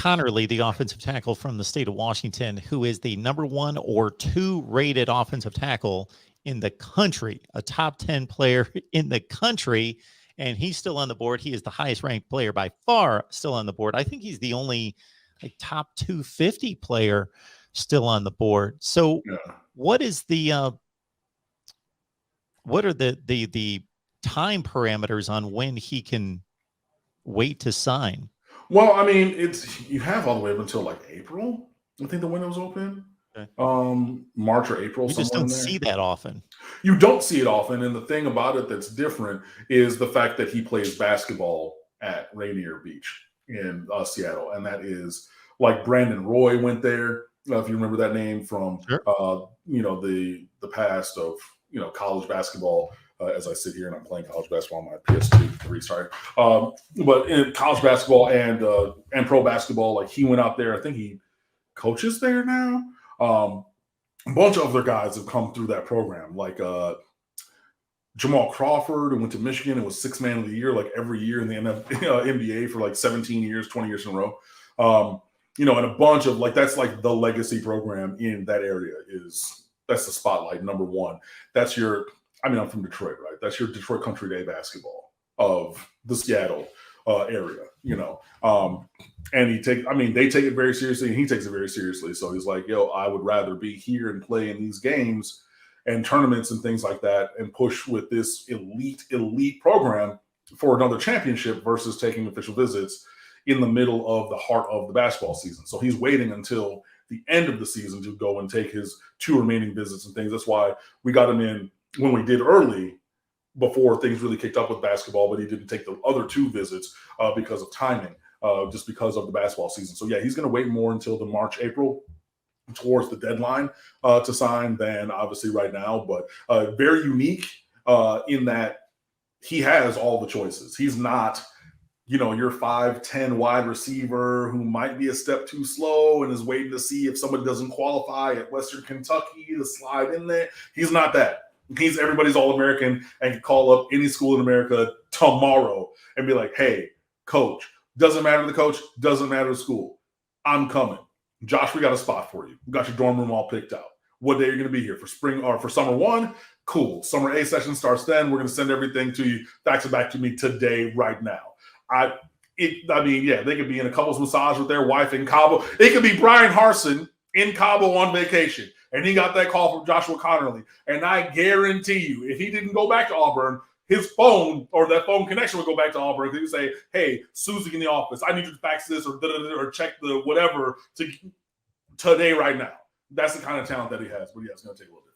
Conerly, the offensive tackle from the state of Washington, who is the number 1 or 2 rated offensive tackle in the country, a top 10 player in the country, and he's still on the board. He is the highest ranked player by far still on the board. I think he's the only top 250 player still on the board. So what is the what are the time parameters on when he can wait to sign? Well, I mean, you have all the way up until like April. I think the window's open. Okay. March or April. You just don't see that often. You don't see it often, and the thing about it that's different is the fact that he plays basketball at Rainier Beach in Seattle, and that is like Brandon Roy went there. If you remember that name from the past of college basketball. As I sit here and I'm playing college basketball on my PS3, sorry. But in college basketball and pro basketball, like he went out there. I think he coaches there now. A bunch of other guys have come through that program, like Jamal Crawford, who went to Michigan and was 6th man of the year, like every year in the NBA for like 17 years, 20 years in a row. And a bunch of that's like the legacy program in that area that's the spotlight, number one. That's I'm from Detroit, right? That's your Detroit Country Day basketball of the Seattle area, and they take it very seriously and he takes it very seriously. So he's like, I would rather be here and play in these games and tournaments and things like that and push with this elite program for another championship versus taking official visits in the middle of the heart of the basketball season. So he's waiting until the end of the season to go and take his 2 remaining visits and things. That's why we got him in when we did early before things really kicked up with basketball, but he didn't take the other 2 visits because of timing, just because of the basketball season. So yeah, he's going to wait more until the March, April towards the deadline to sign than obviously right now, but very unique in that he has all the choices. He's not, your 5'10" wide receiver who might be a step too slow and is waiting to see if somebody doesn't qualify at Western Kentucky to slide in there. He's not that. He's everybody's All-American and can call up any school in America tomorrow and be like, hey, coach, doesn't matter to the coach, doesn't matter to school. I'm coming. Josh, we got a spot for you. We got your dorm room all picked out. What day are you going to be here? For spring or for summer 1? Cool. Summer A session starts then. We're going to send everything to you. Fax it back to me today, right now. They could be in a couples massage with their wife in Cabo. It could be Brian Harsin in Cabo on vacation. And he got that call from Joshua Conerly. And I guarantee you, if he didn't go back to Auburn, his phone or that phone connection would go back to Auburn. He would say, hey, Susie in the office, I need you to fax this or check the whatever today right now. That's the kind of talent that he has. But yeah, it's going to take a little bit.